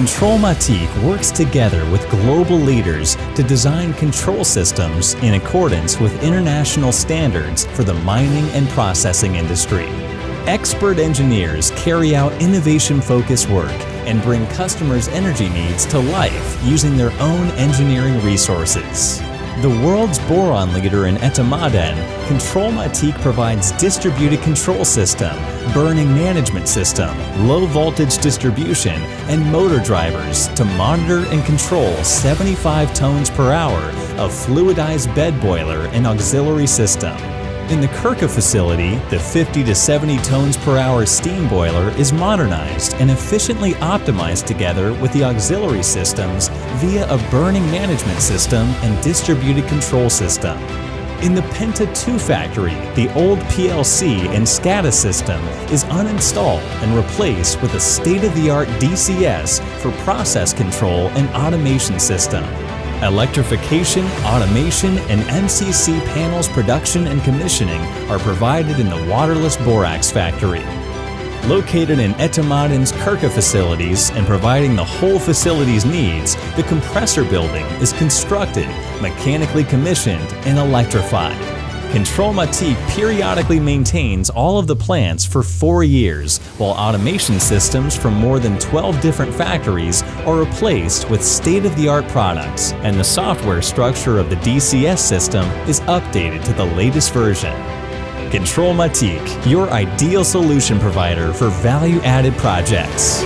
Kontrolmatik works together with global leaders to design control systems in accordance with international standards for the mining and processing industry. Expert engineers carry out innovation-focused work and bring customers' energy needs to life using their own engineering resources. The world's boron leader in E&IC, Kontrolmatik provides distributed control system, burning management system, low-voltage distribution, and motor drivers to monitor and control 75 tones per hour of fluidized bed boiler and auxiliary system. In the Kirka facility, the 50 to 70 tones per hour steam boiler is modernized and efficiently optimized together with the auxiliary systems via a burning management system and distributed control system. In the Penta 2 factory, the old PLC and SCADA system is uninstalled and replaced with a state-of-the-art DCS for process control and automation system. Electrification, automation, and MCC panels production and commissioning are provided in the waterless borax factory. Located in E&IC's Kirka facilities and providing the whole facility's needs, the compressor building is constructed, mechanically commissioned, and electrified. Kontrolmatik periodically maintains all of the plants for 4 years, while automation systems from more than 12 different factories are replaced with state-of-the-art products, and the software structure of the DCS system is updated to the latest version. Kontrolmatik, your ideal solution provider for value-added projects.